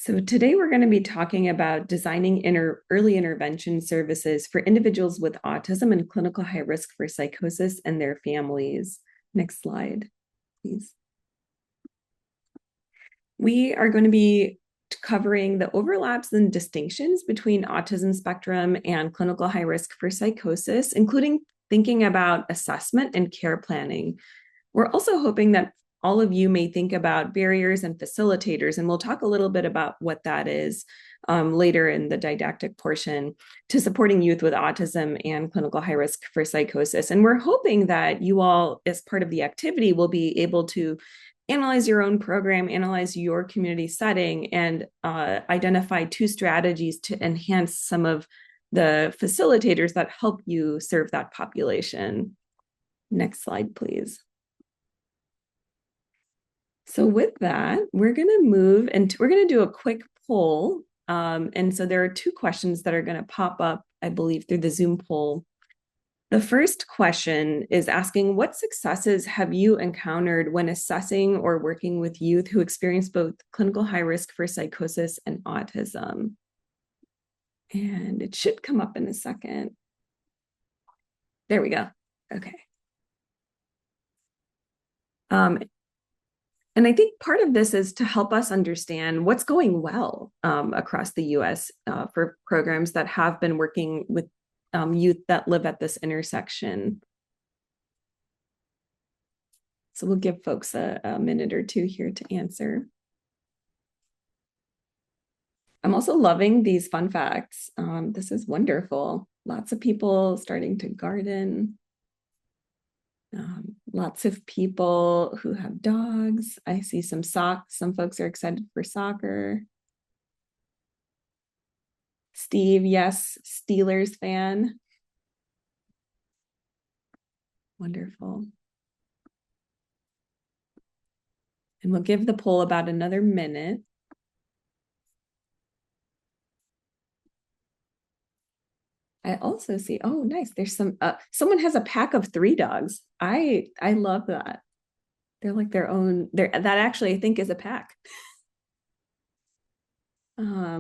So today we're going to be talking about designing early intervention services for individuals with autism and clinical high risk for psychosis and their families. Next slide, please. We are going to be covering the overlaps and distinctions between autism spectrum and clinical high risk for psychosis, including thinking about assessment and care planning. We're also hoping that all of you may think about barriers and facilitators, and we'll talk a little bit about what that is later in the didactic portion, to supporting youth with autism and clinical high risk for psychosis. And we're hoping that you all, as part of the activity, will be able to analyze your own program, analyze your community setting, and identify 2 strategies to enhance some of the facilitators that help you serve that population. Next slide, please. So with that, we're going to move and we're going to do a quick poll. And so there are 2 questions that are going to pop up, I believe, through the Zoom poll. The first question is asking, what successes have you encountered when assessing or working with youth who experience both clinical high risk for psychosis and autism? And it should come up in a second. There we go. Okay. And I think part of this is to help us understand what's going well across the US for programs that have been working with youth that live at this intersection. So we'll give folks a minute or 2 here to answer. I'm also loving these fun facts. This is wonderful. Lots of people starting to garden. Lots of people who have dogs. I see some socks. Some folks are excited for soccer. Steve, yes, Steelers fan. Wonderful. And we'll give the poll about another minute. I also see, oh, nice. There's some, someone has a pack of 3 dogs. I love that. They're like their own, that actually I think is a pack. I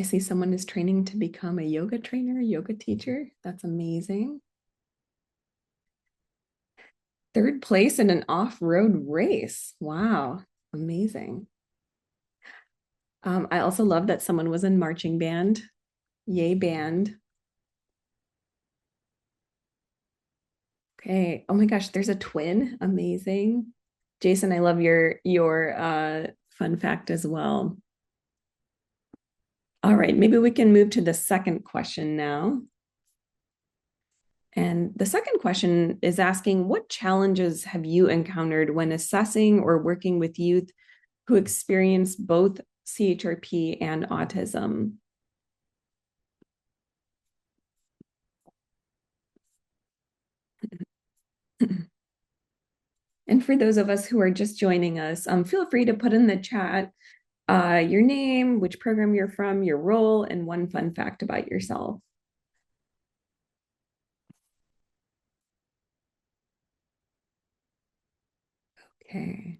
see someone is training to become a yoga trainer, yoga teacher. That's amazing. 3rd place in an off-road race. Wow, amazing. I also love that someone was in marching band. Yay, band. Okay. Oh my gosh, there's a twin. Amazing. Jason, I love your fun fact as well. All right, maybe we can move to the second question now. And the second question is asking, what challenges have you encountered when assessing or working with youth who experience both CHRP and autism? And for those of us who are just joining us, feel free to put in the chat your name, which program you're from, your role, and one fun fact about yourself. Okay.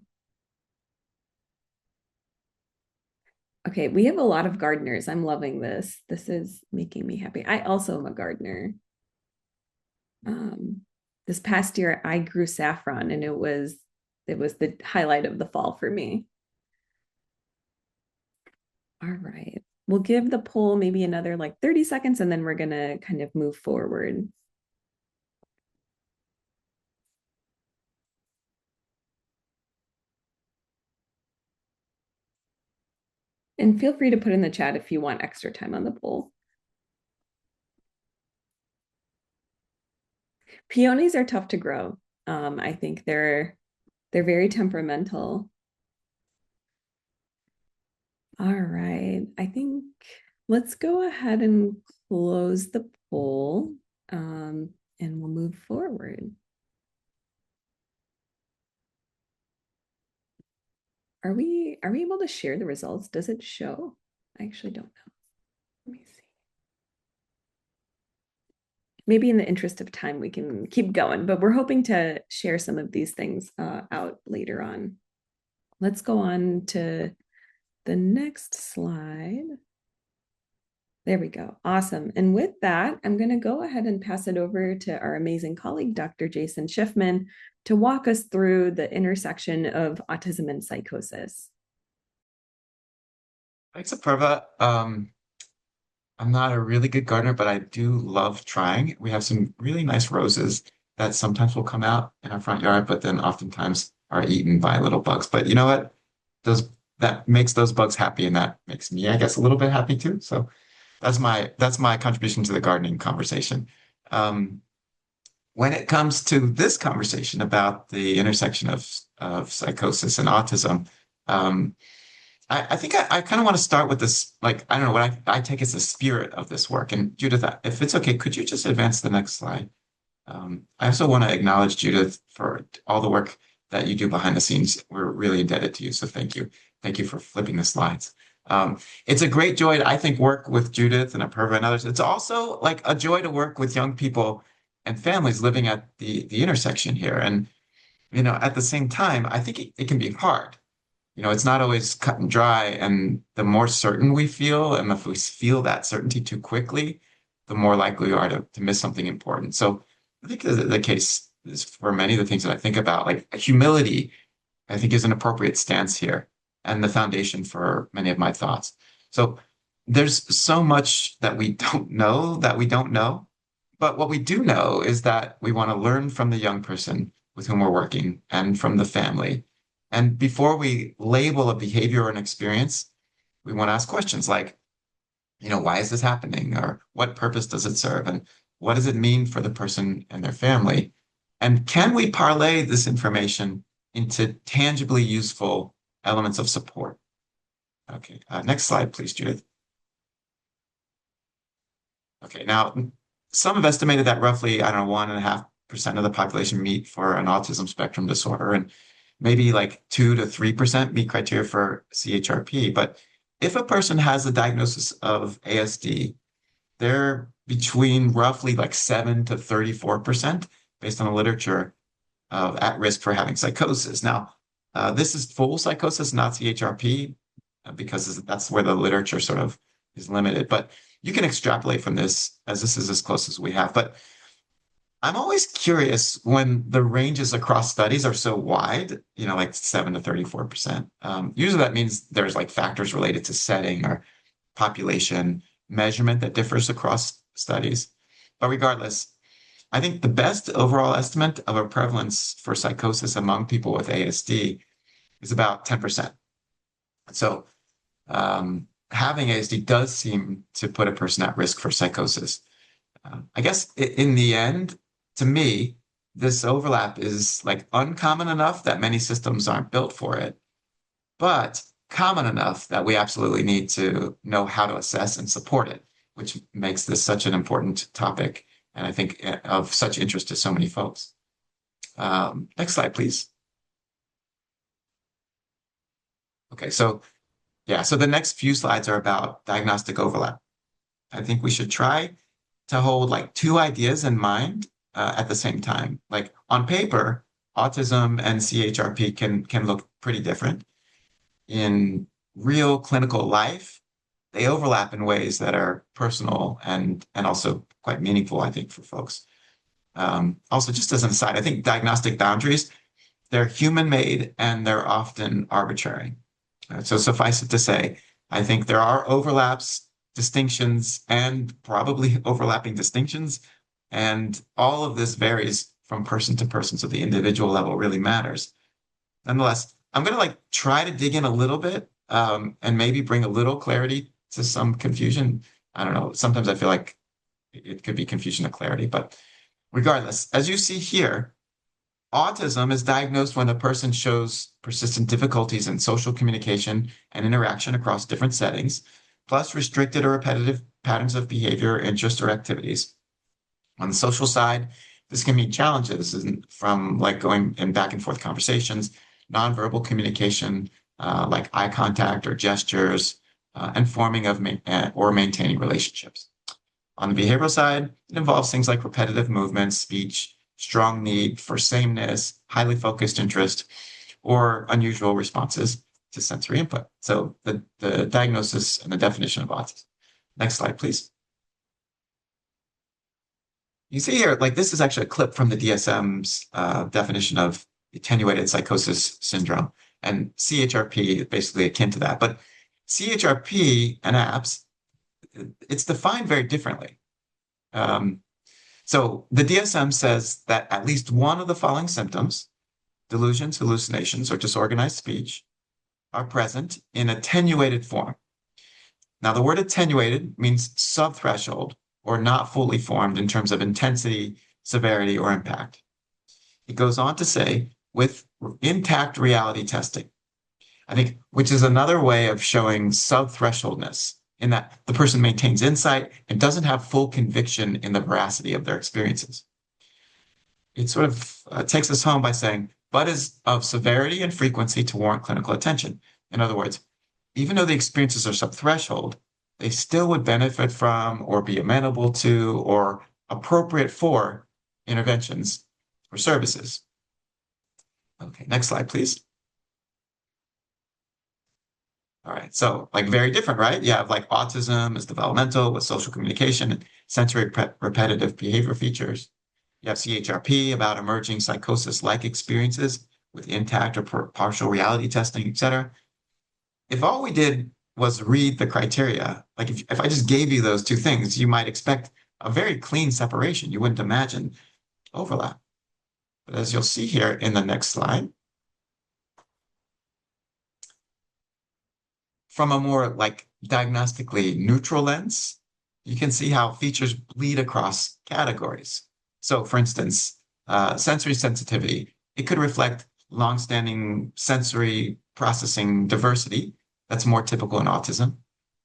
Okay, we have a lot of gardeners. I'm loving this. This is making me happy. I also am a gardener. This past year, I grew saffron, and it was the highlight of the fall for me. All right. We'll give the poll maybe another like 30 seconds, and then we're going to kind of move forward. And feel free to put in the chat if you want extra time on the poll. Peonies are tough to grow. I think they're very temperamental. All right. I think let's go ahead and close the poll, and we'll move forward. Are we able to share the results? Does it show? I actually don't know. Let me see. Maybe in the interest of time, we can keep going, but we're hoping to share some of these things out later on. Let's go on to the next slide. There we go. Awesome. And with that, I'm going to go ahead and pass it over to our amazing colleague, Dr. Jason Schiffman, to walk us through the intersection of autism and psychosis. Thanks, Apurva. I'm not a really good gardener, but I do love trying. We have some really nice roses that sometimes will come out in our front yard, but then oftentimes are eaten by little bugs. But you know what? Those that makes those bugs happy, and that makes me, I guess, a little bit happy too. So that's my contribution to the gardening conversation. Um, when it comes to this conversation about the intersection of psychosis and autism, um, I think I kind of want to start with this, like, I don't know, what I take as the spirit of this work. And Judith, if it's okay, could you just advance the next slide? I also want to acknowledge Judith for all the work that you do behind the scenes. We're really indebted to you, so thank you. Thank you for flipping the slides. It's a great joy to, I think, work with Judith and Apurva and others. It's also like a joy to work with young people and families living at the intersection here. And, at the same time, I think it can be hard. It's not always cut and dry. And the more certain we feel, and if we feel that certainty too quickly, the more likely we are to miss something important. So I think the case is for many of the things that I think about, like humility, I think is an appropriate stance here and the foundation for many of my thoughts. So there's so much that we don't know. But what we do know is that we want to learn from the young person with whom we're working and from the family. And before we label a behavior or an experience, we want to ask questions like, why is this happening? Or what purpose does it serve? And what does it mean for the person and their family? And can we parlay this information into tangibly useful elements of support? Okay, next slide, please, Judith. Okay, now some have estimated that roughly, I don't know, 1.5% of the population meet for an autism spectrum disorder, and maybe like 2 to 3% meet criteria for CHRp. But if a person has a diagnosis of ASD, they're between roughly like 7 to 34% based on the literature of at risk for having psychosis. Now, this is full psychosis, not CHRp, because that's where the literature sort of is limited. But you can extrapolate from this, as this is as close as we have. But I'm always curious when the ranges across studies are so wide, like 7 to 34%. Usually that means there's like factors related to setting or population measurement that differs across studies. But regardless, I think the best overall estimate of a prevalence for psychosis among people with ASD is about 10%. So having ASD does seem to put a person at risk for psychosis. I guess in the end, to me, this overlap is like uncommon enough that many systems aren't built for it, but common enough that we absolutely need to know how to assess and support it, which makes this such an important topic and I think of such interest to so many folks. Next slide, please. Okay, so the next few slides are about diagnostic overlap. I think we should try to hold like two ideas in mind at the same time. Like on paper, autism and CHRP can look pretty different. In real clinical life, they overlap in ways that are personal and also quite meaningful, I think, for folks. Also, just as an aside, I think diagnostic boundaries, they're human-made and they're often arbitrary. So suffice it to say, I think there are overlaps, distinctions, and probably overlapping distinctions. And all of this varies from person to person. So the individual level really matters. Nonetheless, I'm going to like try to dig in a little bit and maybe bring a little clarity to some confusion. I don't know. Sometimes I feel like it could be confusion to clarity, but regardless, as you see here, autism is diagnosed when a person shows persistent difficulties in social communication and interaction across different settings, plus restricted or repetitive patterns of behavior, interest, or activities. On the social side, this can mean challenges from like going in back and forth conversations, nonverbal communication, like eye contact or gestures, and forming of or maintaining relationships. On the behavioral side, it involves things like repetitive movements, speech, strong need for sameness, highly focused interest, or unusual responses to sensory input. So the diagnosis and the definition of autism. Next slide, please. You see here, like this is actually a clip from the DSM's definition of attenuated psychosis syndrome, and CHRP is basically akin to that. But CHRP and apps, it's defined very differently. So the DSM says that at least one of the following symptoms, delusions, hallucinations, or disorganized speech, are present in attenuated form. Now, the word attenuated means subthreshold or not fully formed in terms of intensity, severity, or impact. It goes on to say, with intact reality testing, I think, which is another way of showing subthresholdness in that the person maintains insight and doesn't have full conviction in the veracity of their experiences. It sort of takes us home by saying, but is of severity and frequency to warrant clinical attention. In other words, even though the experiences are subthreshold, they still would benefit from or be amenable to or appropriate for interventions or services. Okay, next slide, please. All right, so like very different, right? You have like autism is developmental with social communication and sensory repetitive behavior features. You have CHRP about emerging psychosis-like experiences with intact or partial reality testing, et cetera. If all we did was read the criteria, like if I just gave you those two things, you might expect a very clean separation. You wouldn't imagine overlap. But as you'll see here in the next slide, from a more like diagnostically neutral lens, you can see how features bleed across categories. So for instance, sensory sensitivity, it could reflect longstanding sensory processing diversity that's more typical in autism,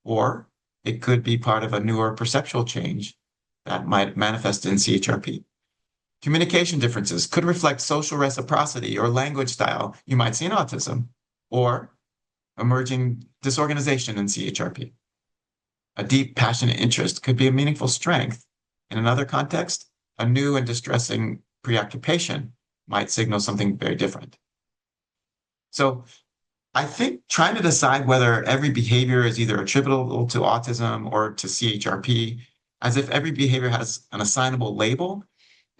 or it could be part of a newer perceptual change that might manifest in CHRP. Communication differences could reflect social reciprocity or language style you might see in autism, or emerging disorganization in CHRP. A deep, passionate interest could be a meaningful strength. In another context, a new and distressing preoccupation might signal something very different. So I think trying to decide whether every behavior is either attributable to autism or to CHRP, as if every behavior has an assignable label,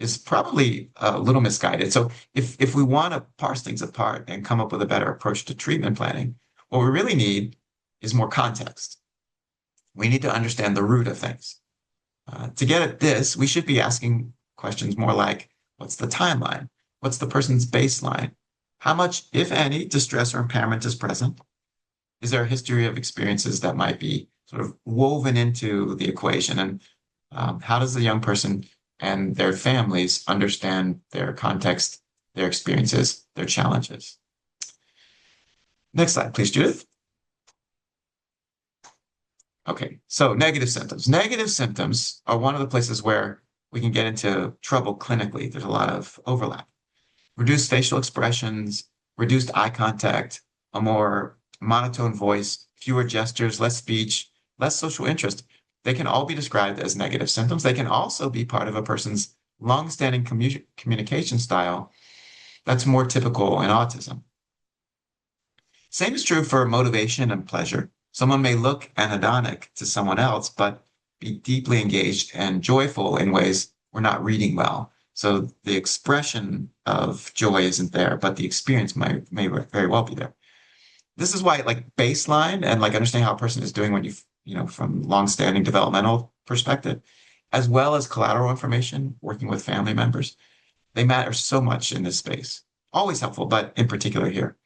is probably a little misguided. So if we want to parse things apart and come up with a better approach to treatment planning, what we really need is more context. We need to understand the root of things. To get at this, we should be asking questions more like, what's the timeline? What's the person's baseline? How much, if any, distress or impairment is present? Is there a history of experiences that might be sort of woven into the equation? And how does the young person and their families understand their context, their experiences, their challenges? Next slide, please, Judith. Okay, so negative symptoms. Negative symptoms are one of the places where we can get into trouble clinically. There's a lot of overlap. Reduced facial expressions, reduced eye contact, a more monotone voice, fewer gestures, less speech, less social interest. They can all be described as negative symptoms. They can also be part of a person's longstanding communication style that's more typical in autism. Same is true for motivation and pleasure. Someone may look anhedonic to someone else, but be deeply engaged and joyful in ways we're not reading well. So the expression of joy isn't there, but the experience may very well be there. This is why like baseline and like understanding how a person is doing when from long-standing developmental perspective, as well as collateral information, working with family members, they matter so much in this space. Always helpful, but in particular here.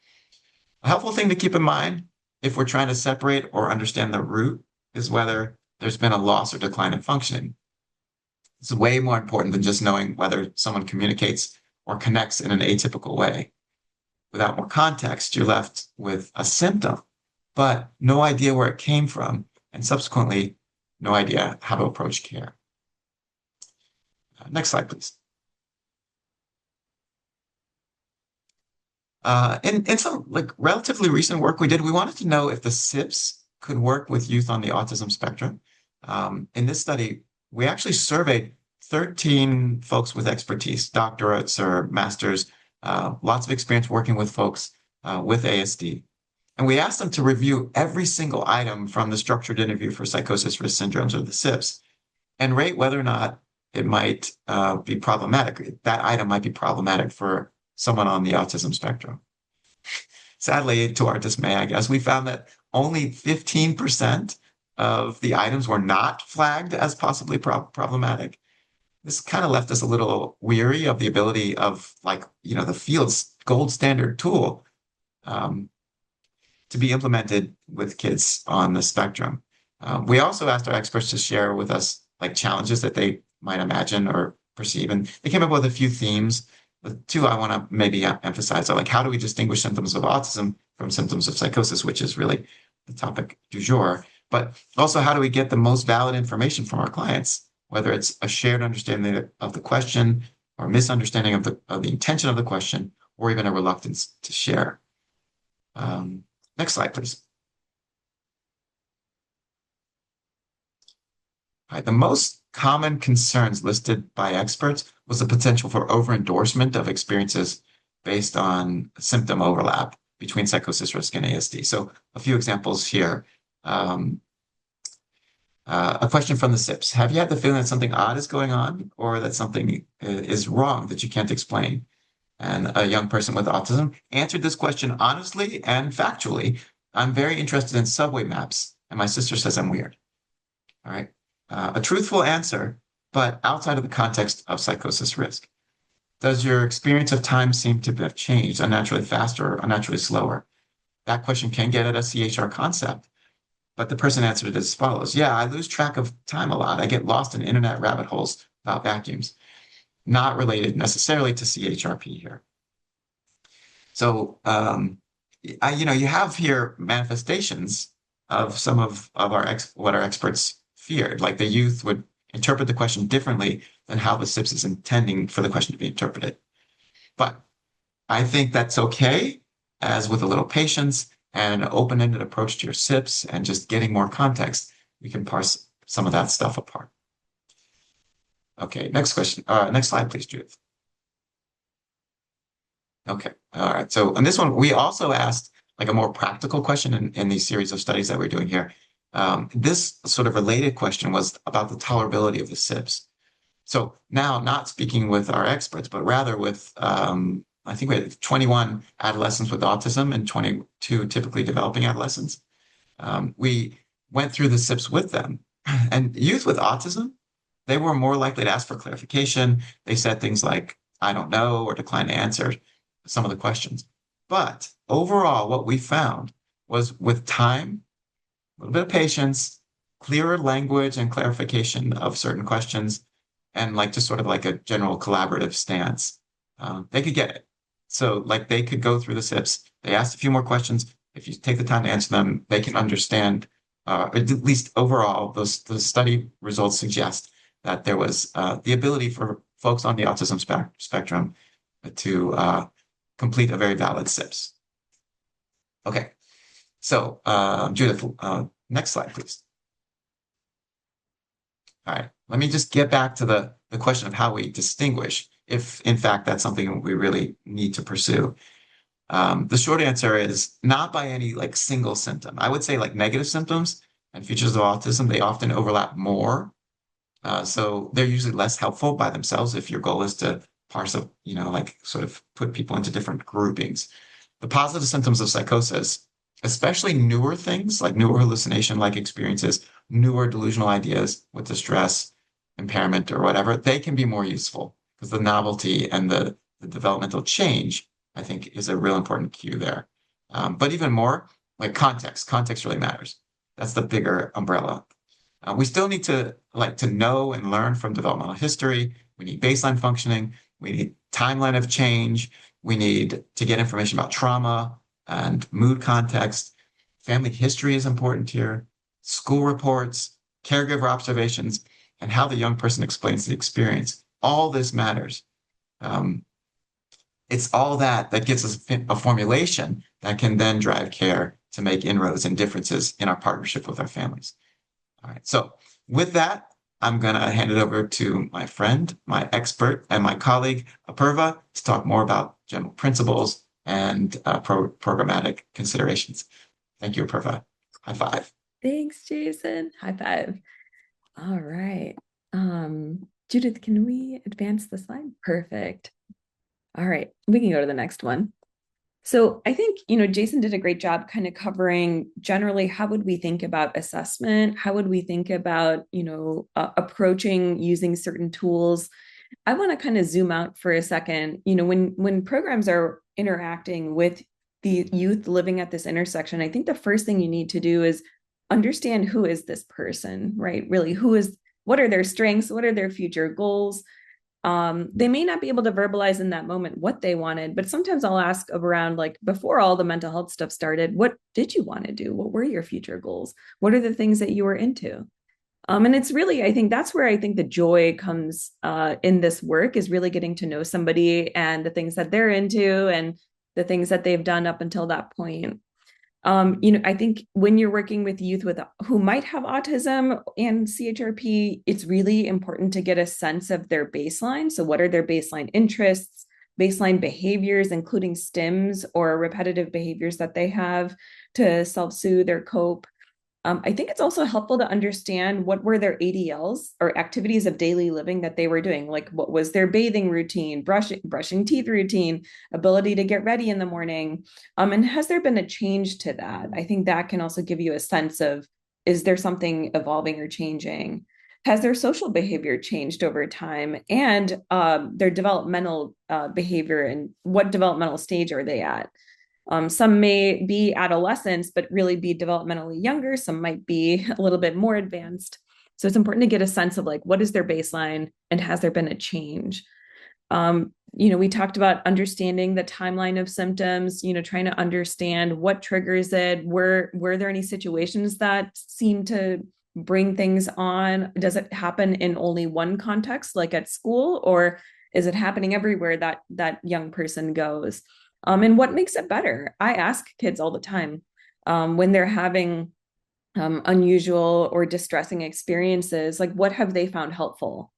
A helpful thing to keep in mind if we're trying to separate or understand the root is whether there's been a loss or decline in functioning. It's way more important than just knowing whether someone communicates or connects in an atypical way. Without more context, you're left with a symptom, but no idea where it came from, and subsequently, no idea how to approach care. Next slide, please. In some like relatively recent work we did, we wanted to know if the CHRps could work with youth on the autism spectrum. In this study, we actually surveyed 13 folks with expertise, doctorates or masters, lots of experience working with folks with ASD. And we asked them to review every single item from the structured interview for psychosis risk syndromes, or the CHRps, and rate whether or not it might be problematic. That item might be problematic for someone on the autism spectrum. Sadly, to our dismay, I guess, we found that only 15% of the items were not flagged as possibly problematic. This kind of left us a little weary of the ability of, like, the field's gold standard tool um, to be implemented with kids on the spectrum. We also asked our experts to share with us like challenges that they might imagine or perceive, and they came up with a few themes. The two I want to maybe emphasize are like, how do we distinguish symptoms of autism from symptoms of psychosis, which is really the topic du jour, but also how do we get the most valid information from our clients, whether it's a shared understanding of the question or misunderstanding of the intention of the question, or even a reluctance to share. Next slide, please. All right, the most common concerns listed by experts was the potential for over-endorsement of experiences based on symptom overlap between psychosis risk and ASD. So a few examples here. A question from the CHRps. Have you had the feeling that something odd is going on, or that something is wrong that you can't explain? And a young person with autism answered this question honestly and factually. I'm very interested in subway maps, and my sister says I'm weird. All right. A truthful answer, but outside of the context of psychosis risk. Does your experience of time seem to have changed, unnaturally faster or unnaturally slower? That question can get at a CHR concept, but the person answered it as follows. Yeah, I lose track of time a lot. I get lost in internet rabbit holes about vacuums. Not related necessarily to CHRP here. So, you have here manifestations of some of what our experts feared, like the youth would interpret the question differently than how the CHRps is intending for the question to be interpreted. But I think that's okay, as with a little patience and an open-ended approach to your CHRps and just getting more context, we can parse some of that stuff apart. Okay, next question. Next slide, please, Judith. Okay, all right. So on this one, we also asked like a more practical question in these series of studies that we're doing here. This sort of related question was about the tolerability of the CHRps. So now, not speaking with our experts, but rather with, I think we had 21 adolescents with autism and 22 typically developing adolescents. We went through the CHRps with them. And youth with autism, they were more likely to ask for clarification. They said things like, I don't know, or decline to answer some of the questions. But overall, what we found was with time, a little bit of patience, clearer language and clarification of certain questions, and like just sort of like a general collaborative stance, they could get it. So like they could go through the CHRps. They asked a few more questions. If you take the time to answer them, they can understand, at least overall, those study results suggest that there was the ability for folks on the autism spectrum to complete a very valid CHRps. Okay, so Judith, next slide, please. All right, let me just get back to the question of how we distinguish, if in fact that's something we really need to pursue. The short answer is not by any like single symptom. I would say like negative symptoms and features of autism, they often overlap more. So they're usually less helpful by themselves if your goal is to parse up, like sort of put people into different groupings. The positive symptoms of psychosis, especially newer things like newer hallucination-like experiences, newer delusional ideas with distress, impairment, or whatever, they can be more useful because the novelty and the developmental change, I think, is a real important cue there. But even more, like context really matters. That's the bigger umbrella. We still need to know and learn from developmental history. We need baseline functioning. We need timeline of change. We need to get information about trauma and mood context. Family history is important here. School reports, caregiver observations, and how the young person explains the experience. All this matters. It's all that gives us a formulation that can then drive care to make inroads and differences in our partnership with our families. All right, so with that, I'm going to hand it over to my friend, my expert, and my colleague, Apurva, to talk more about general principles and programmatic considerations. Thank you, Aperva. High five. Thanks, Jason. High five. All right. Judith, can we advance the slide? Perfect. All right, we can go to the next one. So I think, Jason did a great job kind of covering generally how would we think about assessment? How would we think about, approaching using certain tools? I want to kind of zoom out for a second. When programs are interacting with the youth living at this intersection, I think the first thing you need to do is understand who is this person, right? Really, what are their strengths? What are their future goals? They may not be able to verbalize in that moment what they wanted, but sometimes I'll ask around, like, before all the mental health stuff started, what did you want to do? What were your future goals? What are the things that you were into? And it's really, I think that's where I think the joy comes in this work, is really getting to know somebody and the things that they're into and the things that they've done up until that point. I think when you're working with youth who might have autism and CHRP, it's really important to get a sense of their baseline. So what are their baseline interests, baseline behaviors, including stims or repetitive behaviors that they have to self-soothe or cope. I think it's also helpful to understand what were their ADLs or activities of daily living that they were doing. Like, what was their bathing routine, brushing teeth routine, ability to get ready in the morning? And has there been a change to that? I think that can also give you a sense of, is there something evolving or changing? Has their social behavior changed over time? And their developmental behavior, and what developmental stage are they at? Some may be adolescents, but really be developmentally younger. Some might be a little bit more advanced. So it's important to get a sense of, like, what is their baseline and has there been a change? We talked about understanding the timeline of symptoms, trying to understand what triggers it. Were there any situations that seem to bring things on? Does it happen in only one context, like at school, or is it happening everywhere that young person goes? And what makes it better? I ask kids all the time when they're having unusual or distressing experiences, like, what have they found helpful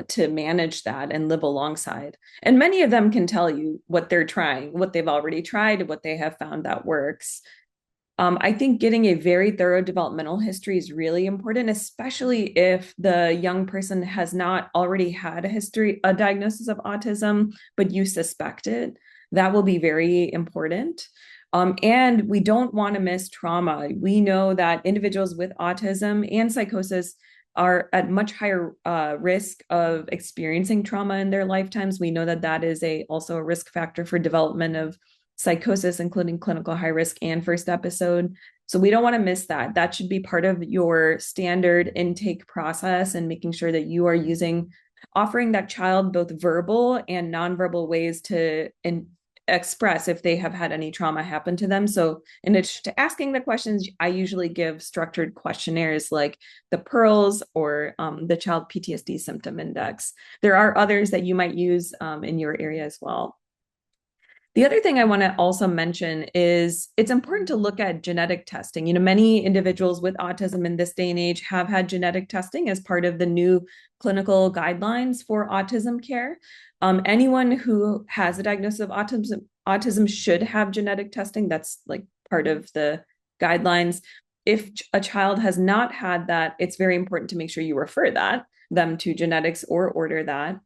to manage that and live alongside? And many of them can tell you what they're trying, what they've already tried, what they have found that works. I think getting a very thorough developmental history is really important, especially if the young person has not already had a diagnosis of autism, but you suspect it. That will be very important. And we don't want to miss trauma. We know that individuals with autism and psychosis are at much higher risk of experiencing trauma in their lifetimes. We know that is also a risk factor for development of psychosis, including clinical high risk and first episode. So we don't want to miss that. That should be part of your standard intake process, and making sure that you are offering that child both verbal and nonverbal ways to express if they have had any trauma happen to them. So in addition to asking the questions, I usually give structured questionnaires like the PEARLS or the Child PTSD Symptom Index. There are others that you might use in your area as well. The other thing I want to also mention is it's important to look at genetic testing. Many individuals with autism in this day and age have had genetic testing as part of the new clinical guidelines for autism care. Anyone who has a diagnosis of autism should have genetic testing. That's like part of the guidelines. If a child has not had that, it's very important to make sure you refer them to genetics or order that.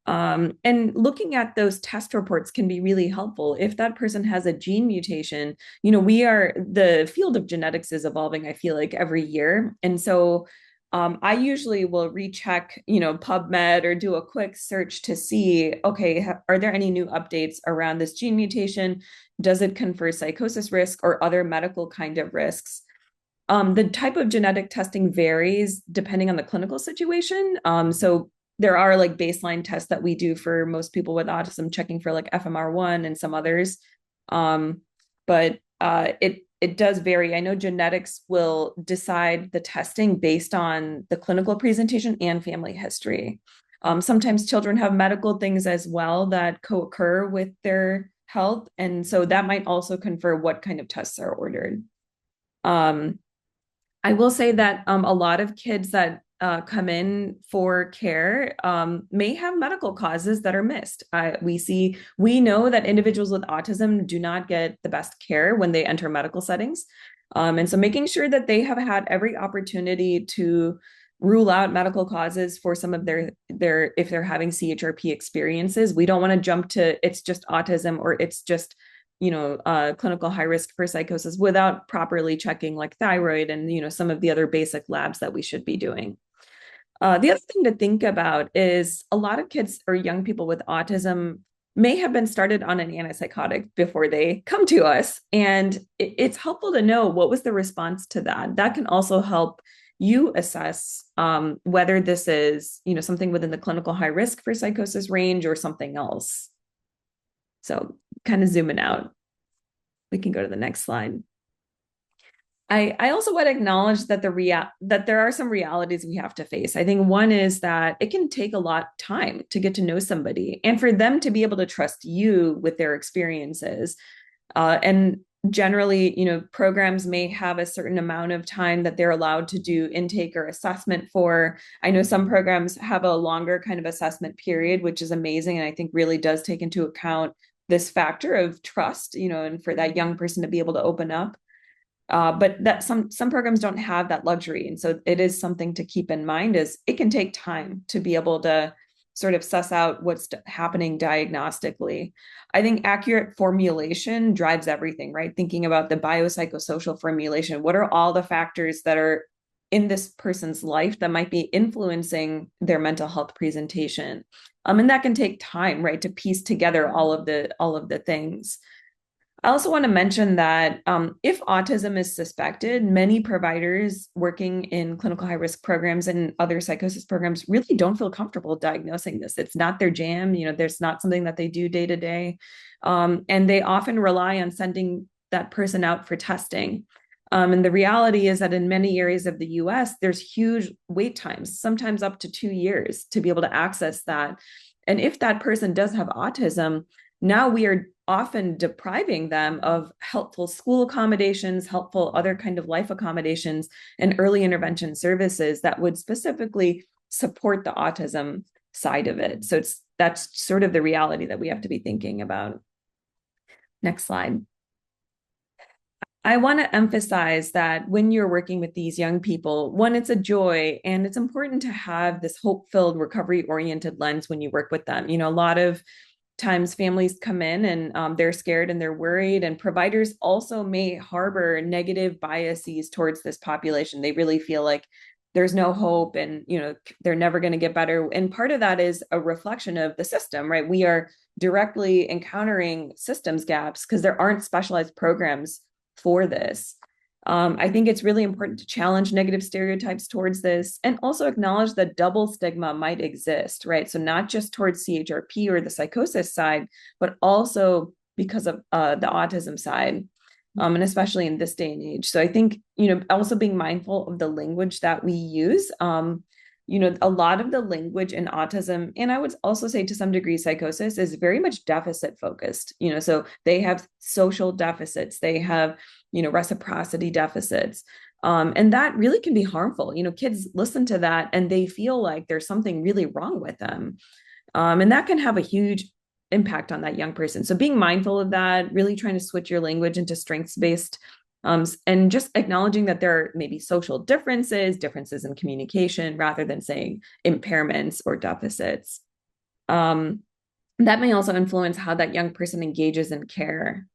And looking at those test reports can be really helpful. If that person has a gene mutation, the field of genetics is evolving, I feel like, every year. And so I usually will recheck, PubMed, or do a quick search to see, okay, are there any new updates around this gene mutation? Does it confer psychosis risk or other medical kind of risks? The type of genetic testing varies depending on the clinical situation. So there are like baseline tests that we do for most people with autism, checking for like FMR1 and some others. But it does vary. I know genetics will decide the testing based on the clinical presentation and family history. Sometimes children have medical things as well that co-occur with their health. And so that might also confer what kind of tests are ordered. I will say that a lot of kids that come in for care may have medical causes that are missed. We know that individuals with autism do not get the best care when they enter medical settings. And so making sure that they have had every opportunity to rule out medical causes for some of their if they're having CHRP experiences. We don't want to jump to it's just autism or it's just clinical high risk for psychosis without properly checking like thyroid and some of the other basic labs that we should be doing. The other thing to think about is a lot of kids or young people with autism may have been started on an antipsychotic before they come to us. And it's helpful to know what was the response to that. That can also help you assess whether this is, something within the clinical high risk for psychosis range or something else. So kind of zooming out. We can go to the next slide. I also want to acknowledge that that there are some realities we have to face. I think one is that it can take a lot of time to get to know somebody and for them to be able to trust you with their experiences. And generally, programs may have a certain amount of time that they're allowed to do intake or assessment for. I know some programs have a longer kind of assessment period, which is amazing. And I think really does take into account this factor of trust, and for that young person to be able to open up. But that some programs don't have that luxury. And so it is something to keep in mind is it can take time to be able to sort of suss out what's happening diagnostically. I think accurate formulation drives everything, right? Thinking about the biopsychosocial formulation. What are all the factors that are in this person's life that might be influencing their mental health presentation? And that can take time, right, to piece together all of the things. I also want to mention that if autism is suspected, many providers working in clinical high risk programs and other psychosis programs really don't feel comfortable diagnosing this. It's not their jam. There's not something that they do day to day. And they often rely on sending that person out for testing. And the reality is that in many areas of the US, there's huge wait times, sometimes up to 2 years to be able to access that. And if that person does have autism, now we are often depriving them of helpful school accommodations, helpful other kind of life accommodations, and early intervention services that would specifically support the autism side of it. So that's sort of the reality that we have to be thinking about. Next slide. I want to emphasize that when you're working with these young people, one, it's a joy, and it's important to have this hope-filled, recovery-oriented lens when you work with them. A lot of times families come in and they're scared and they're worried, and providers also may harbor negative biases towards this population. They really feel like there's no hope and they're never going to get better. And part of that is a reflection of the system, right? We are directly encountering systems gaps because there aren't specialized programs for this. I think it's really important to challenge negative stereotypes towards this and also acknowledge that double stigma might exist, right? So not just towards CHRP or the psychosis side, but also because of the autism side, and especially in this day and age. So I think, also being mindful of the language that we use. A lot of the language in autism, and I would also say to some degree psychosis, is very much deficit focused. So they have social deficits, they have reciprocity deficits. And that really can be harmful. Kids listen to that and they feel like there's something really wrong with them. And that can have a huge impact on that young person. So being mindful of that, really trying to switch your language into strengths-based, and just acknowledging that there are maybe social differences in communication, rather than saying impairments or deficits. That may also influence how that young person engages in care.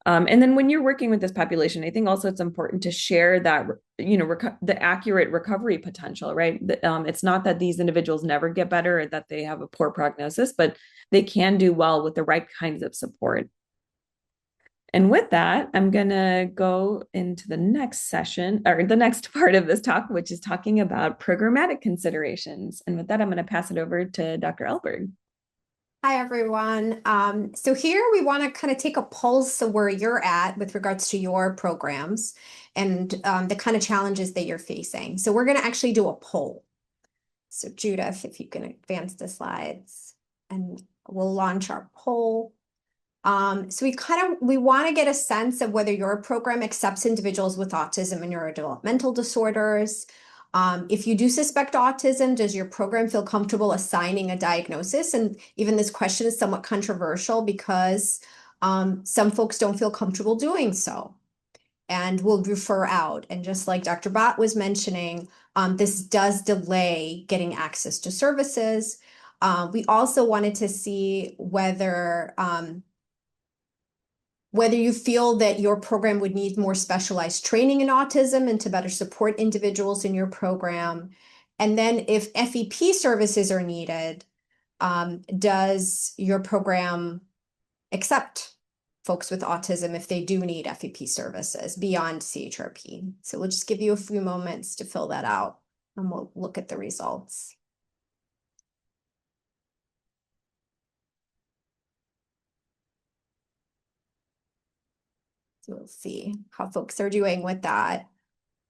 And then when you're working with this population, I think also it's important to share that, the accurate recovery potential, right? It's not that these individuals never get better or that they have a poor prognosis, but they can do well with the right kinds of support. And with that, I'm going to go into the next session or the next part of this talk, which is talking about programmatic considerations. And with that, I'm going to pass it over to Dr. Elberg. Hi, everyone. So here we want to kind of take a pulse of where you're at with regards to your programs and the kind of challenges that you're facing. So we're going to actually do a poll. So Judith, if you can advance the slides, and we'll launch our poll. So we want to get a sense of whether your program accepts individuals with autism and neurodevelopmental disorders. If you do suspect autism, does your program feel comfortable assigning a diagnosis? And even this question is somewhat controversial because some folks don't feel comfortable doing so and will refer out. And just like Dr. Bott was mentioning, this does delay getting access to services. We also wanted to see whether you feel that your program would need more specialized training in autism and to better support individuals in your program. And then if FEP services are needed, does your program accept folks with autism if they do need FEP services beyond CHRp? So we'll just give you a few moments to fill that out and we'll look at the results. So we'll see how folks are doing with that.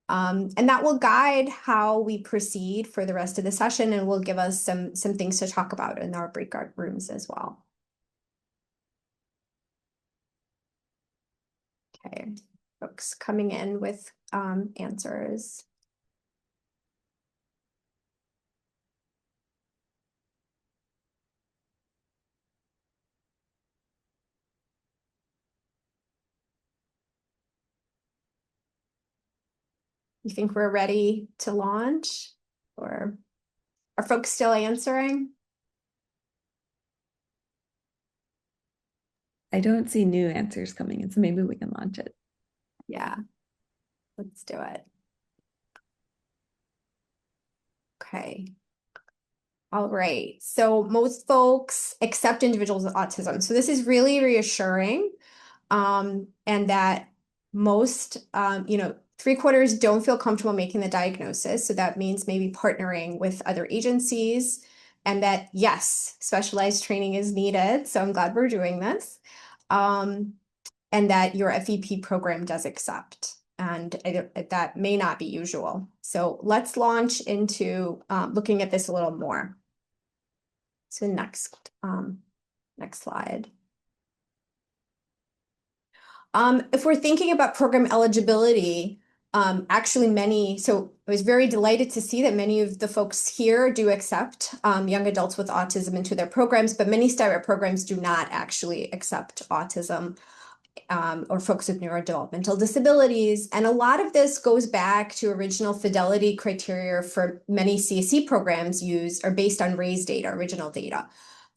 And that will guide how we proceed for the rest of the session and will give us some things to talk about in our breakout rooms as well. Okay, folks coming in with answers. You think we're ready to launch, or are folks still answering? I don't see new answers coming in, so maybe we can launch it. Yeah, let's do it. Okay. All right. So most folks accept individuals with autism. So this is really reassuring. And that most, 3/4 don't feel comfortable making the diagnosis. So that means maybe partnering with other agencies, and that, yes, specialized training is needed. So I'm glad we're doing this. And that your FEP program does accept. And that may not be usual. So let's launch into looking at this a little more. So next slide. If we're thinking about program eligibility, so I was very delighted to see that many of the folks here do accept young adults with autism into their programs, but many CHRp programs do not actually accept autism or folks with neurodevelopmental disabilities. And a lot of this goes back to original fidelity criteria for many CSE programs are based on RAISE data, original data.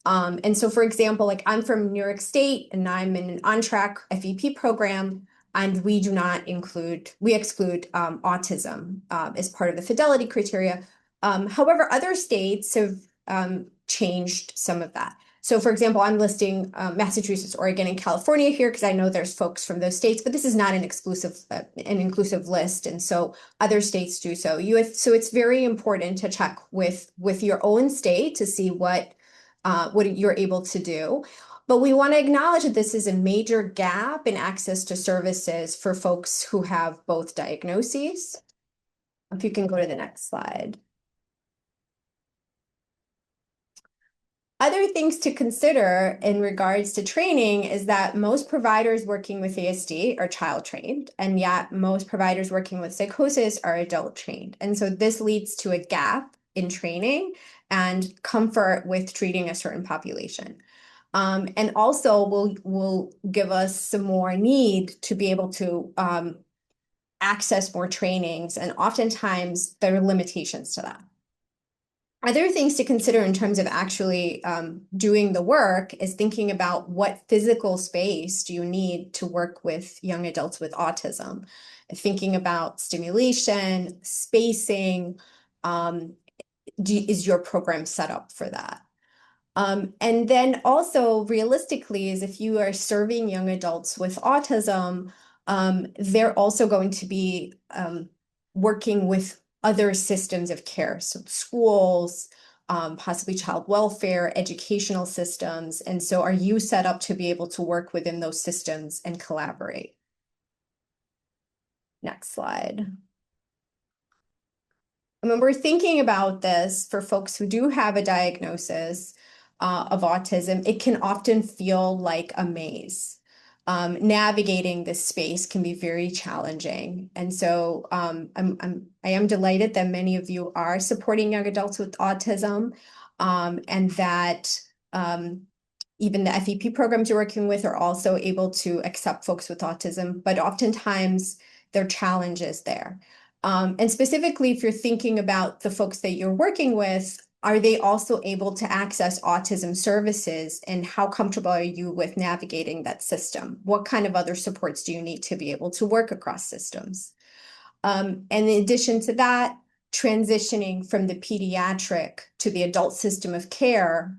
And so, for example, like I'm from New York State and I'm in an on-track FEP program, and we exclude autism as part of the fidelity criteria. However, other states have changed some of that. So, for example, I'm listing Massachusetts, Oregon, and California here because I know there's folks from those states, but this is not an inclusive list, and so other states do so. So it's very important to check with your own state to see what you're able to do. But we want to acknowledge that this is a major gap in access to services for folks who have both diagnoses. If you can go to the next slide. Other things to consider in regards to training is that most providers working with ASD are child trained, and yet most providers working with psychosis are adult trained. And so this leads to a gap in training and comfort with treating a certain population. And also will give us some more need to be able to access more trainings, and oftentimes there are limitations to that. Other things to consider in terms of actually doing the work is thinking about what physical space do you need to work with young adults with autism. Thinking about stimulation, spacing, is your program set up for that? And then also realistically is if you are serving young adults with autism, they're also going to be working with other systems of care, so schools, possibly child welfare, educational systems. And so are you set up to be able to work within those systems and collaborate? Next slide. And when we're thinking about this for folks who do have a diagnosis of autism, it can often feel like a maze. navigating this space can be very challenging. And so I am delighted that many of you are supporting young adults with autism, and that even the FEP programs you're working with are also able to accept folks with autism, but oftentimes there are challenges there. And specifically, if you're thinking about the folks that you're working with, are they also able to access autism services, and how comfortable are you with navigating that system? What kind of other supports do you need to be able to work across systems? And in addition to that, transitioning from the pediatric to the adult system of care,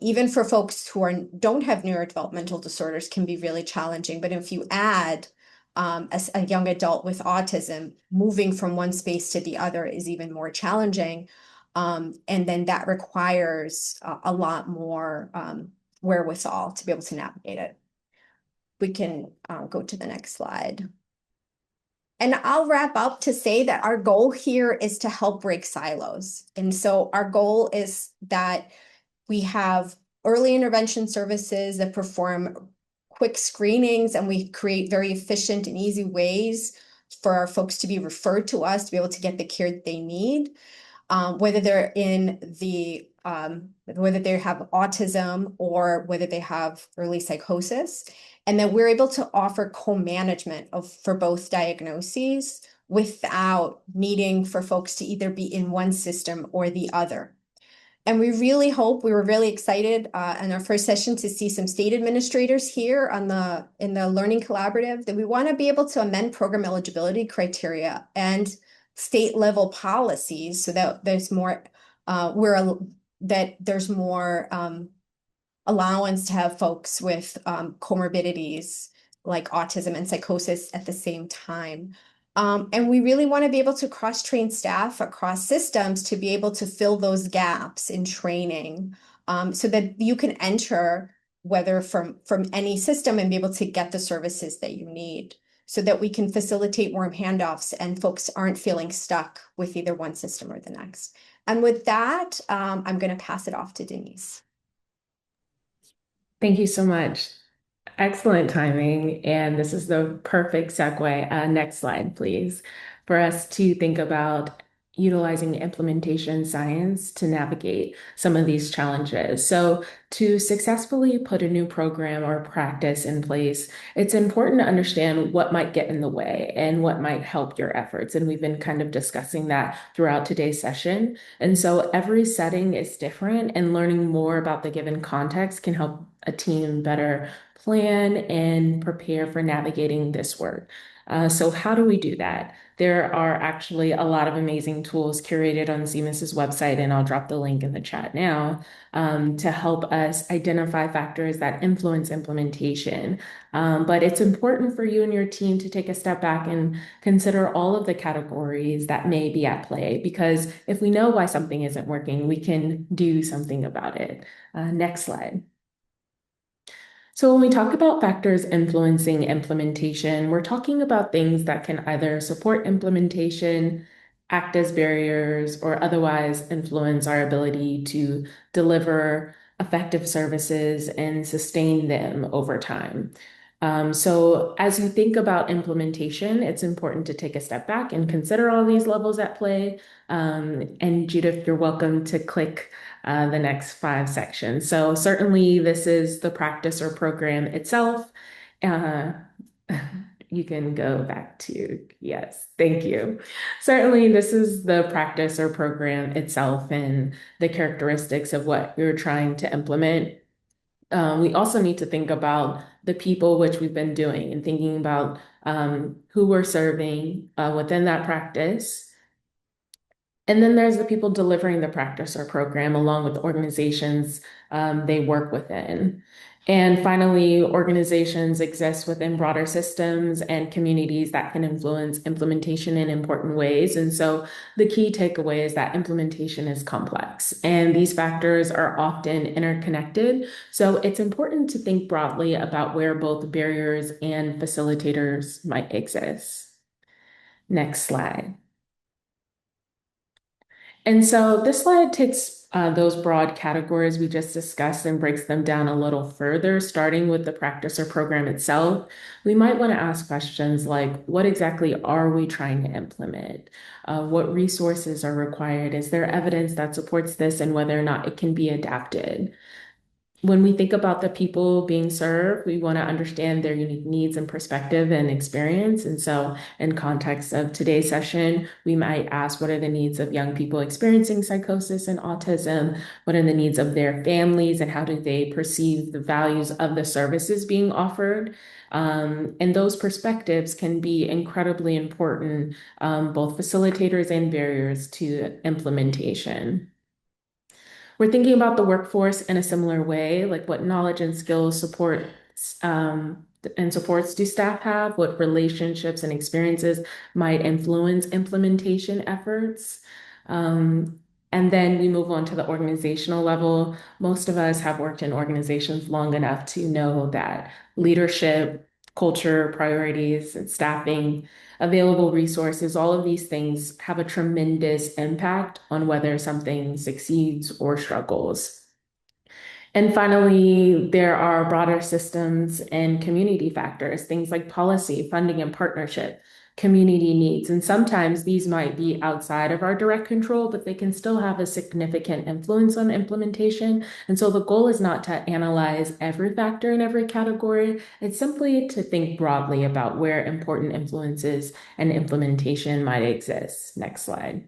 even for folks who don't have neurodevelopmental disorders, can be really challenging. But if you add a young adult with autism, moving from one space to the other is even more challenging. And then that requires a lot more wherewithal to be able to navigate it. We can go to the next slide. And I'll wrap up to say that our goal here is to help break silos. And so our goal is that we have early intervention services that perform quick screenings, and we create very efficient and easy ways for our folks to be referred to us to be able to get the care that they need, whether they're whether they have autism or whether they have early psychosis. And then we're able to offer co-management for both diagnoses without needing for folks to either be in one system or the other. And we were really excited in our first session to see some state administrators here in the Learning Collaborative, that we want to be able to amend program eligibility criteria and state level policies so that there's more allowance to have folks with comorbidities like autism and psychosis at the same time. And we really want to be able to cross-train staff across systems to be able to fill those gaps in training, so that you can enter whether from any system and be able to get the services that you need, so that we can facilitate warm handoffs and folks aren't feeling stuck with either one system or the next. And with that, I'm going to pass it off to Denise. Thank you so much. Excellent timing. And this is the perfect segue. Next slide, please, for us to think about utilizing implementation science to navigate some of these challenges. So to successfully put a new program or practice in place, it's important to understand what might get in the way and what might help your efforts. And we've been kind of discussing that throughout today's session. And so every setting is different, and learning more about the given context can help a team better plan and prepare for navigating this work. So how do we do that? There are actually a lot of amazing tools curated on CMIS's website, and I'll drop the link in the chat now, to help us identify factors that influence implementation. But it's important for you and your team to take a step back and consider all of the categories that may be at play, because if we know why something isn't working, we can do something about it. Next slide. So when we talk about factors influencing implementation, we're talking about things that can either support implementation, act as barriers, or otherwise influence our ability to deliver effective services and sustain them over time. So as you think about implementation, it's important to take a step back and consider all these levels at play. And Judith, you're welcome to click the next 5 sections. So certainly this is the practice or program itself. You can go back to, yes, thank you. Certainly this is the practice or program itself and the characteristics of what you're trying to implement. We also need to think about the people, which we've been doing, and thinking about who we're serving within that practice. And then there's the people delivering the practice or program, along with the organizations they work within. And finally, organizations exist within broader systems and communities that can influence implementation in important ways. And so the key takeaway is that implementation is complex, and these factors are often interconnected. So it's important to think broadly about where both barriers and facilitators might exist. Next slide. And so this slide takes those broad categories we just discussed and breaks them down a little further, starting with the practice or program itself, we might want to ask questions like, what exactly are we trying to implement? What resources are required? Is there evidence that supports this, and whether or not it can be adapted? When we think about the people being served, we want to understand their unique needs and perspective and experience. And so, in context of today's session, we might ask, what are the needs of young people experiencing psychosis and autism? What are the needs of their families, and how do they perceive the values of the services being offered? And those perspectives can be incredibly important, both facilitators and barriers to implementation. We're thinking about the workforce in a similar way, like what knowledge and skills supports do staff have, what relationships and experiences might influence implementation efforts. And then we move on to the organizational level. Most of us have worked in organizations long enough to know that leadership, culture, priorities, and staffing, available resources, all of these things have a tremendous impact on whether something succeeds or struggles. And finally, there are broader systems and community factors, things like policy, funding, and partnership, community needs. And sometimes these might be outside of our direct control, but they can still have a significant influence on implementation. And so the goal is not to analyze every factor in every category. It's simply to think broadly about where important influences and implementation might exist. Next slide.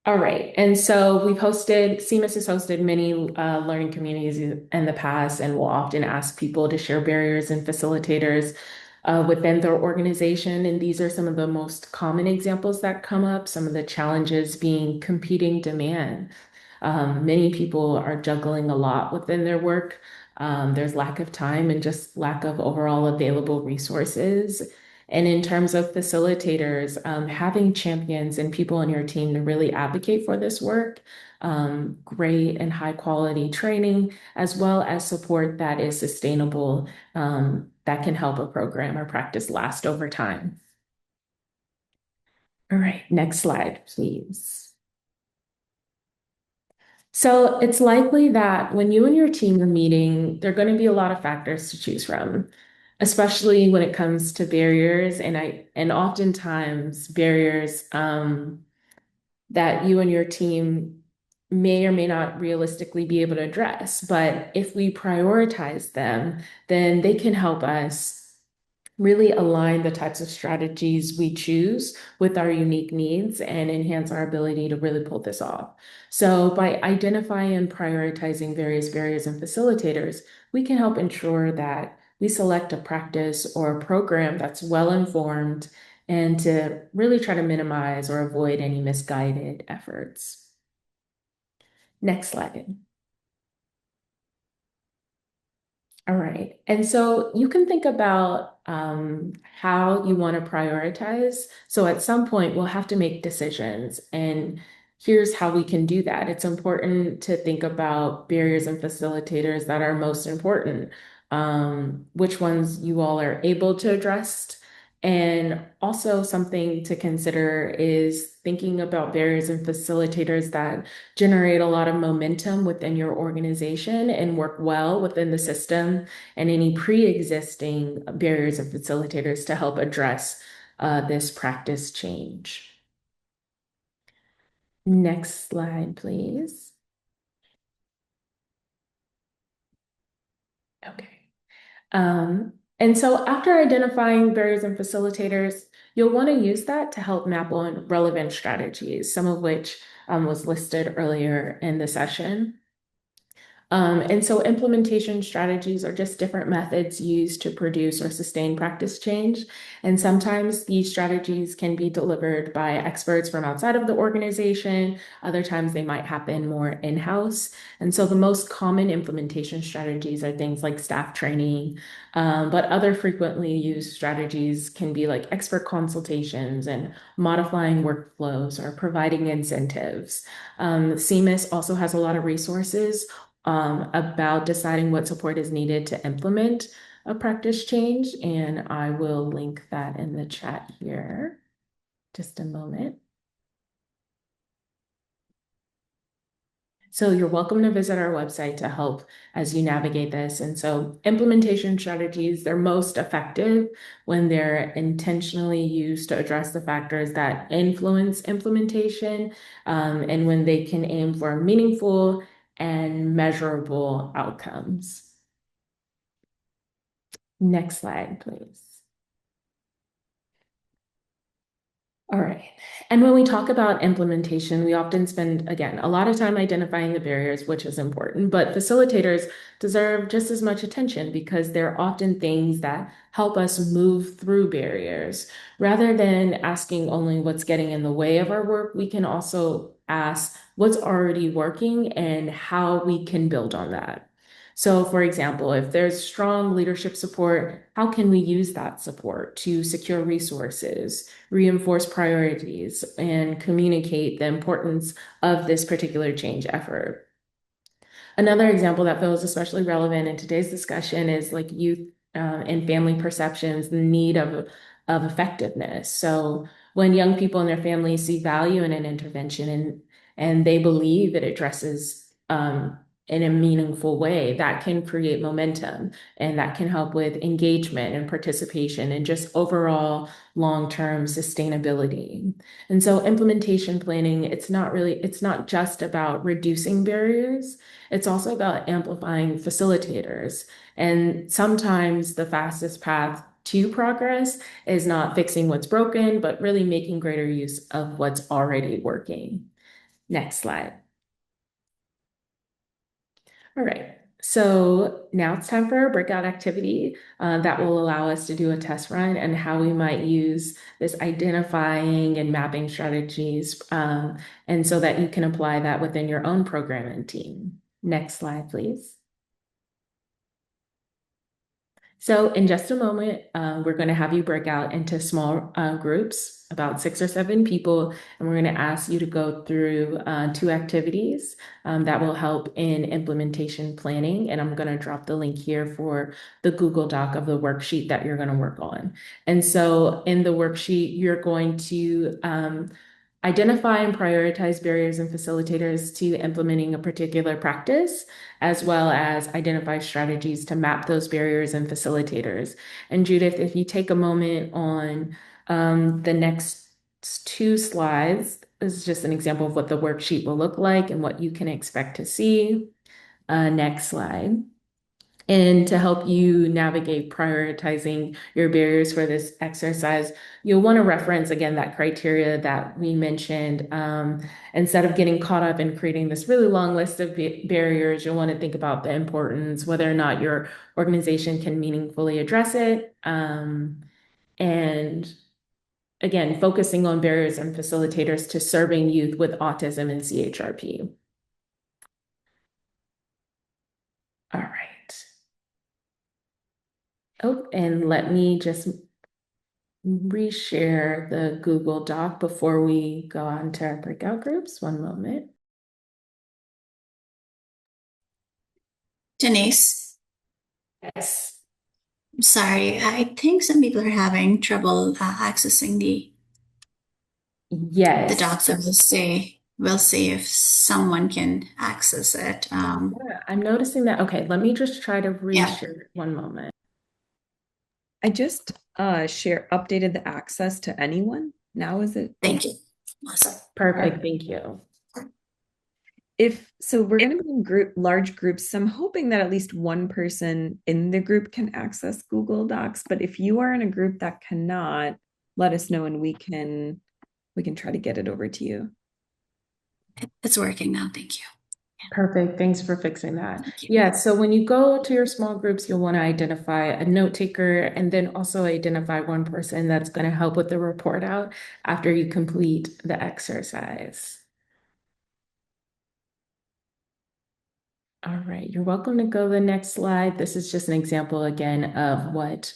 All right. And so CMIS has hosted many learning communities in the past, and will often ask people to share barriers and facilitators within their organization. And these are some of the most common examples that come up, some of the challenges being competing demand. Many people are juggling a lot within their work. There's lack of time and just lack of overall available resources. And in terms of facilitators, having champions and people on your team to really advocate for this work, great and high quality training, as well as support that is sustainable, that can help a program or practice last over time. All right, next slide, please. So it's likely that when you and your team are meeting, there are going to be a lot of factors to choose from, especially when it comes to barriers, and oftentimes barriers that you and your team may or may not realistically be able to address. But if we prioritize them, then they can help us really align the types of strategies we choose with our unique needs and enhance our ability to really pull this off. So by identifying and prioritizing various barriers and facilitators, we can help ensure that we select a practice or a program that's well-informed, and to really try to minimize or avoid any misguided efforts. Next slide. All right. And so you can think about how you want to prioritize. So at some point, we'll have to make decisions. And here's how we can do that. It's important to think about barriers and facilitators that are most important, which ones you all are able to address. And also something to consider is thinking about barriers and facilitators that generate a lot of momentum within your organization and work well within the system, and any pre-existing barriers and facilitators to help address this practice change. Next slide, please. Okay. And so after identifying barriers and facilitators, you'll want to use that to help map on relevant strategies, some of which was listed earlier in the session. And so implementation strategies are just different methods used to produce or sustain practice change. And sometimes these strategies can be delivered by experts from outside of the organization. Other times they might happen more in-house. And so the most common implementation strategies are things like staff training, but other frequently used strategies can be like expert consultations and modifying workflows or providing incentives. CMIS also has a lot of resources about deciding what support is needed to implement a practice change. And I will link that in the chat here. Just a moment. So you're welcome to visit our website to help as you navigate this. And so implementation strategies, they're most effective when they're intentionally used to address the factors that influence implementation, and when they can aim for meaningful and measurable outcomes. Next slide, please. All right. And when we talk about implementation, we often spend, again, a lot of time identifying the barriers, which is important, but facilitators deserve just as much attention because they're often things that help us move through barriers. Rather than asking only what's getting in the way of our work, we can also ask what's already working and how we can build on that. So, for example, if there's strong leadership support, how can we use that support to secure resources, reinforce priorities, and communicate the importance of this particular change effort? Another example that feels especially relevant in today's discussion is like youth and family perceptions, the need of effectiveness. So when young people and their families see value in an intervention and they believe it addresses in a meaningful way, that can create momentum and that can help with engagement and participation and just overall long-term sustainability. And so implementation planning, it's not just about reducing barriers. It's also about amplifying facilitators. And sometimes the fastest path to progress is not fixing what's broken, but really making greater use of what's already working. Next slide. All right. So now it's time for our breakout activity that will allow us to do a test run and how we might use this identifying and mapping strategies, and so that you can apply that within your own program and team. Next slide, please. So in just a moment, we're going to have you break out into small groups, about 6 or 7 people, and we're going to ask you to go through 2 activities that will help in implementation planning. And I'm going to drop the link here for the Google Doc of the worksheet that you're going to work on. And so in the worksheet, you're going to identify and prioritize barriers and facilitators to implementing a particular practice, as well as identify strategies to map those barriers and facilitators. And Judith, if you take a moment on the next 2 slides, this is just an example of what the worksheet will look like and what you can expect to see. Next slide. And to help you navigate prioritizing your barriers for this exercise, you'll want to reference again that criteria that we mentioned. Instead of getting caught up in creating this really long list of barriers, you'll want to think about the importance, whether or not your organization can meaningfully address it. And again, focusing on barriers and facilitators to serving youth with autism and CHRp. All right. Oh, and let me just reshare the Google Doc before we go on to our breakout groups. One moment. Denise, Yes. I'm sorry. I think some people are having trouble accessing the Yes. docs. I we'll see if someone can access it. Yeah, I'm noticing that. Okay, let me just try to Yeah. reshare. One moment. I just updated the access to anyone. Now is it? Thank you. Awesome. Perfect. Thank you. We're going to be in large groups. So I'm hoping that at least one person in the group can access Google Docs. But if you are in a group that cannot, let us know and we can try to get it over to you. It's working now. Thank you. Perfect. Thanks for fixing that. Thank you. Yeah, so when you go to your small groups, you'll want to identify a note taker and then also identify one person that's going to help with the report out after you complete the exercise. All right, you're welcome to go to the next slide. This is just an example again of what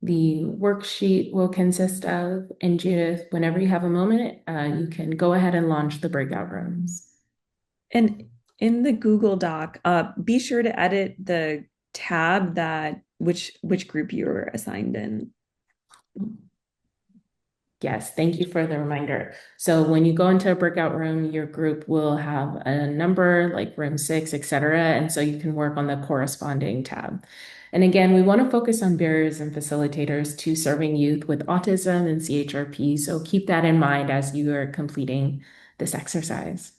the worksheet will consist of. And Judith, whenever you have a moment, you can go ahead and launch the breakout rooms. And in the Google Doc, be sure to edit the tab that which group you're assigned in. Yes, thank you for the reminder. So when you go into a breakout room, your group will have a number like room 6, etc. And so you can work on the corresponding tab. And again, we want to focus on barriers and facilitators to serving youth with autism and CHRP. So keep that in mind as you are completing this exercise.